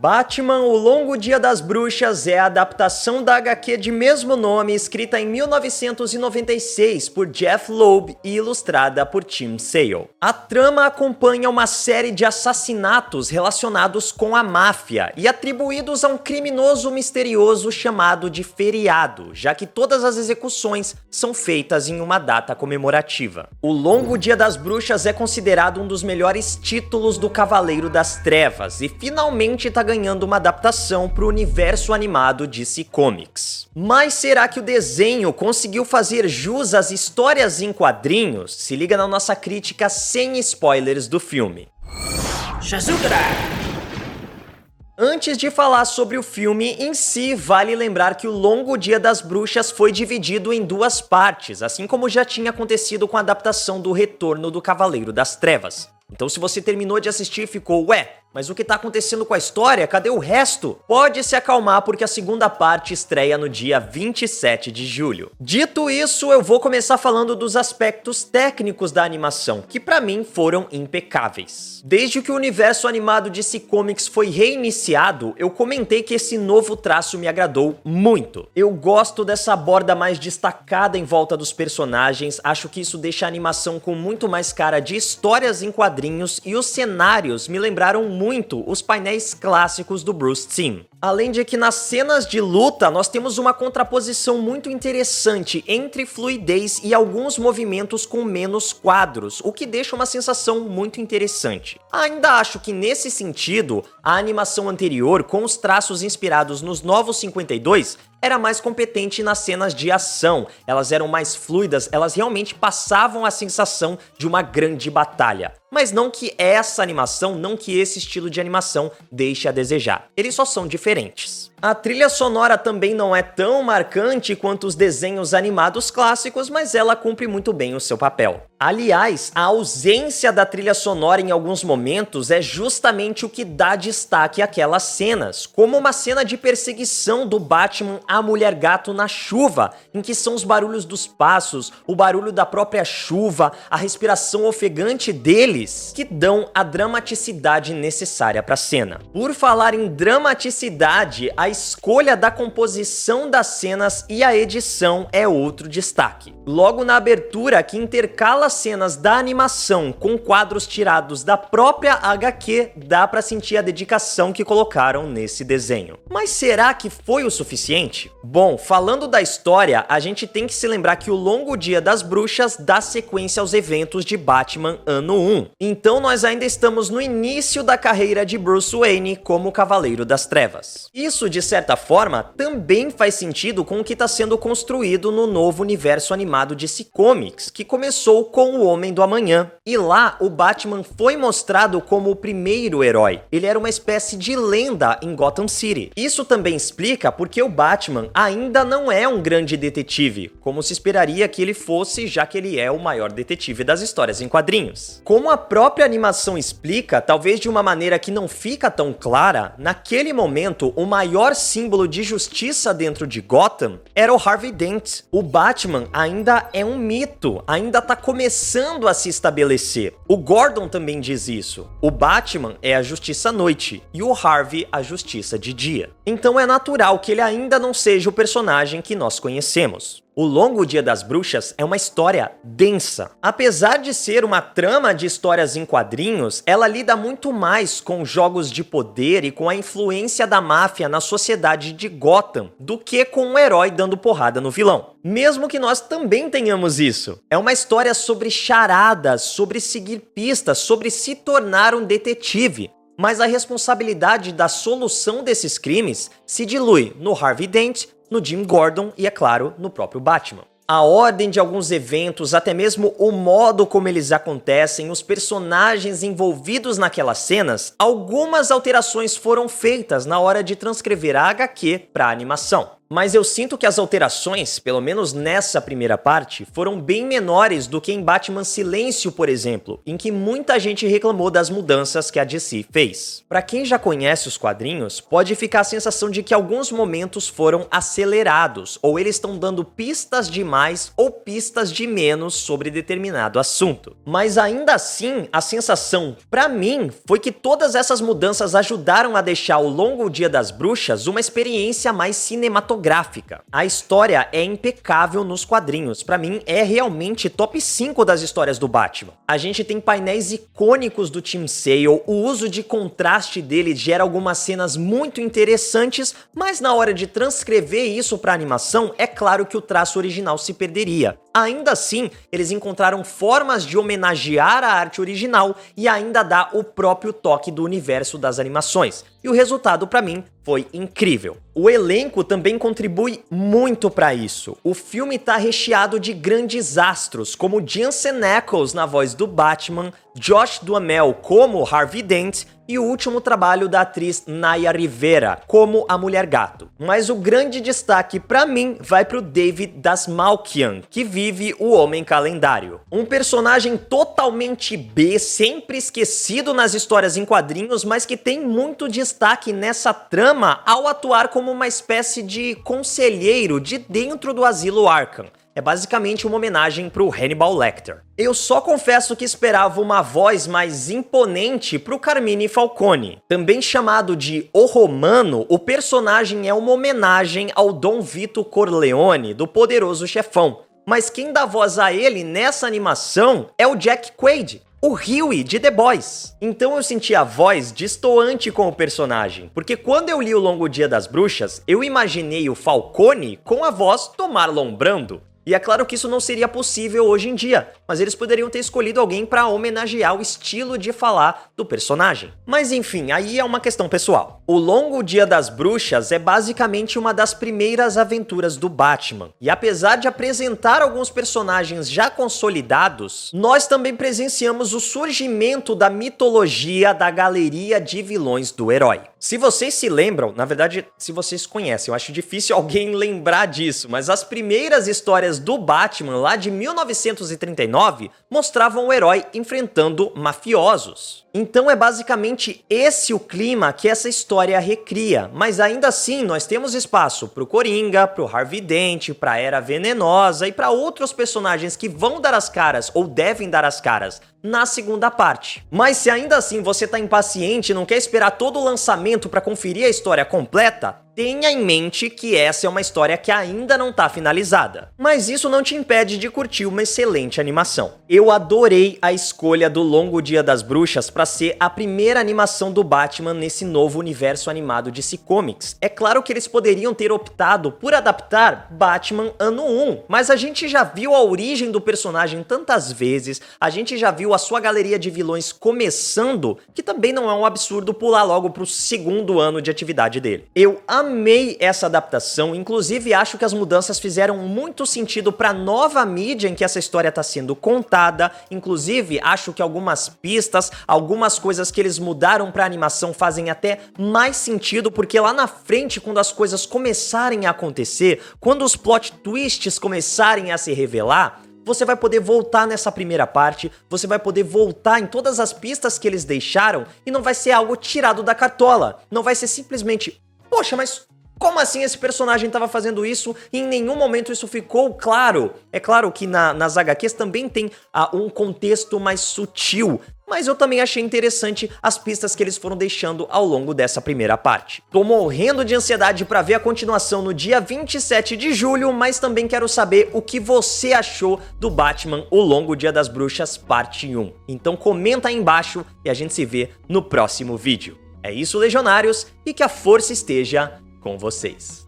Batman, O Longo Dia das Bruxas é a adaptação da HQ de mesmo nome, escrita em 1996 por Jeff Loeb e ilustrada por Tim Sale. A trama acompanha uma série de assassinatos relacionados com a máfia e atribuídos a um criminoso misterioso chamado de feriado, já que todas as execuções são feitas em uma data comemorativa. O Longo Dia das Bruxas é considerado um dos melhores títulos do Cavaleiro das Trevas e finalmente está ganhando uma adaptação para o universo animado DC Comics. Mas será que o desenho conseguiu fazer jus às histórias em quadrinhos? Se liga na nossa crítica sem spoilers do filme. Shazukara! Antes de falar sobre o filme em si, vale lembrar que o Longo Dia das Bruxas foi dividido em duas partes, assim como já tinha acontecido com a adaptação do Retorno do Cavaleiro das Trevas. Então se você terminou de assistir e ficou, ué, mas o que tá acontecendo com a história? Cadê o resto? Pode se acalmar porque a segunda parte estreia no dia 27 de julho. Dito isso, eu vou começar falando dos aspectos técnicos da animação, que pra mim foram impecáveis. Desde que o universo animado DC Comics foi reiniciado, eu comentei que esse novo traço me agradou muito. Eu gosto dessa borda mais destacada em volta dos personagens, acho que isso deixa a animação com muito mais cara de histórias em quadrinhos e os cenários me lembraram muito os painéis clássicos do Bruce Timm. Além de que nas cenas de luta nós temos uma contraposição muito interessante entre fluidez e alguns movimentos com menos quadros, o que deixa uma sensação muito interessante. Ainda acho que nesse sentido, a animação anterior, com os traços inspirados nos Novos 52, era mais competente nas cenas de ação, elas eram mais fluidas, elas realmente passavam a sensação de uma grande batalha. Mas não que essa animação, não que esse estilo de animação deixe a desejar, eles só são diferentes. A trilha sonora também não é tão marcante quanto os desenhos animados clássicos, mas ela cumpre muito bem o seu papel. Aliás, a ausência da trilha sonora em alguns momentos é justamente o que dá destaque àquelas cenas, como uma cena de perseguição do Batman à Mulher-Gato na chuva, em que são os barulhos dos passos, o barulho da própria chuva, a respiração ofegante deles, que dão a dramaticidade necessária para a cena. Por falar em dramaticidade, a escolha da composição das cenas e a edição é outro destaque. Logo na abertura, que intercala cenas da animação com quadros tirados da própria HQ, dá pra sentir a dedicação que colocaram nesse desenho. Mas será que foi o suficiente? Bom, falando da história, a gente tem que se lembrar que o Longo Dia das Bruxas dá sequência aos eventos de Batman Ano 1. Então nós ainda estamos no início da carreira de Bruce Wayne como Cavaleiro das Trevas. Isso, de certa forma, também faz sentido com o que está sendo construído no novo universo animado DC Comics, que começou com o Homem do Amanhã. E lá, o Batman foi mostrado como o primeiro herói. Ele era uma espécie de lenda em Gotham City. Isso também explica porque o Batman ainda não é um grande detetive, como se esperaria que ele fosse, já que ele é o maior detetive das histórias em quadrinhos. Como a própria animação explica, talvez de uma maneira que não fica tão clara, naquele momento, o maior símbolo de justiça dentro de Gotham era o Harvey Dent. O Batman ainda é um mito, ainda tá começando a se estabelecer. O Gordon também diz isso. O Batman é a justiça à noite e o Harvey a justiça de dia. Então é natural que ele ainda não seja o personagem que nós conhecemos. O Longo Dia das Bruxas é uma história densa. Apesar de ser uma trama de histórias em quadrinhos, ela lida muito mais com jogos de poder e com a influência da máfia na sociedade de Gotham do que com um herói dando porrada no vilão. Mesmo que nós também tenhamos isso. É uma história sobre charadas, sobre seguir pistas, sobre se tornar um detetive. Mas a responsabilidade da solução desses crimes se dilui no Harvey Dent, no Jim Gordon e, é claro, no próprio Batman. A ordem de alguns eventos, até mesmo o modo como eles acontecem, os personagens envolvidos naquelas cenas, algumas alterações foram feitas na hora de transcrever a HQ para a animação. Mas eu sinto que as alterações, pelo menos nessa primeira parte, foram bem menores do que em Batman Silêncio, por exemplo, em que muita gente reclamou das mudanças que a DC fez. Pra quem já conhece os quadrinhos, pode ficar a sensação de que alguns momentos foram acelerados, ou eles estão dando pistas demais ou pistas de menos sobre determinado assunto. Mas ainda assim, a sensação, pra mim, foi que todas essas mudanças ajudaram a deixar o Longo Dia das Bruxas uma experiência mais cinematográfica. A história é impecável nos quadrinhos, pra mim é realmente top 5 das histórias do Batman. A gente tem painéis icônicos do Tim Sale, o uso de contraste dele gera algumas cenas muito interessantes, mas na hora de transcrever isso pra animação, é claro que o traço original se perderia. Ainda assim, eles encontraram formas de homenagear a arte original e ainda dar o próprio toque do universo das animações. E o resultado, pra mim, foi incrível. O elenco também contribui muito pra isso. O filme tá recheado de grandes astros, como Jensen Ackles na voz do Batman, Josh Duhamel como Harvey Dent e o último trabalho da atriz Naya Rivera como a Mulher Gato. Mas o grande destaque pra mim vai pro David Dastmalchian, que vive o Homem Calendário. Um personagem totalmente B, sempre esquecido nas histórias em quadrinhos, mas que tem muito destaque nessa trama ao atuar como uma espécie de conselheiro de dentro do Asilo Arkham. É basicamente uma homenagem pro Hannibal Lecter. Eu só confesso que esperava uma voz mais imponente pro Carmine Falcone. Também chamado de O Romano, o personagem é uma homenagem ao Dom Vito Corleone, do Poderoso Chefão. Mas quem dá voz a ele nessa animação é o Jack Quaid, o Huey de The Boys. Então eu senti a voz destoante com o personagem, porque quando eu li O Longo Dia das Bruxas, eu imaginei o Falcone com a voz do Marlon Brando. E é claro que isso não seria possível hoje em dia, mas eles poderiam ter escolhido alguém para homenagear o estilo de falar do personagem. Mas enfim, aí é uma questão pessoal. O Longo Dia das Bruxas é basicamente uma das primeiras aventuras do Batman. E apesar de apresentar alguns personagens já consolidados, nós também presenciamos o surgimento da mitologia da galeria de vilões do herói. Se vocês se lembram, na verdade, se vocês conhecem, eu acho difícil alguém lembrar disso, mas as primeiras histórias do Batman, lá de 1939, mostravam o herói enfrentando mafiosos. Então é basicamente esse o clima que essa história recria, mas ainda assim nós temos espaço pro Coringa, pro Harvey Dent, pra Era Venenosa e pra outros personagens que vão dar as caras ou devem dar as caras na segunda parte. Mas se ainda assim você tá impaciente e não quer esperar todo o lançamento pra conferir a história completa, tenha em mente que essa é uma história que ainda não tá finalizada. Mas isso não te impede de curtir uma excelente animação. Eu adorei a escolha do Longo Dia das Bruxas para ser a primeira animação do Batman nesse novo universo animado DC Comics. É claro que eles poderiam ter optado por adaptar Batman Ano 1, mas a gente já viu a origem do personagem tantas vezes, a gente já viu a sua galeria de vilões começando, que também não é um absurdo pular logo pro segundo ano de atividade dele. Eu amei essa adaptação, inclusive acho que as mudanças fizeram muito sentido para a nova mídia em que essa história está sendo contada, inclusive acho que algumas pistas, algumas coisas que eles mudaram para a animação fazem até mais sentido, porque lá na frente, quando as coisas começarem a acontecer, quando os plot twists começarem a se revelar, você vai poder voltar nessa primeira parte, você vai poder voltar em todas as pistas que eles deixaram e não vai ser algo tirado da cartola, não vai ser simplesmente poxa, mas como assim esse personagem estava fazendo isso e em nenhum momento isso ficou claro? É claro que nas HQs também tem um contexto mais sutil, mas eu também achei interessante as pistas que eles foram deixando ao longo dessa primeira parte. Tô morrendo de ansiedade para ver a continuação no dia 27 de julho, mas também quero saber o que você achou do Batman O Longo Dia das Bruxas parte 1. Então comenta aí embaixo e a gente se vê no próximo vídeo. É isso, legionários, e que a força esteja com vocês.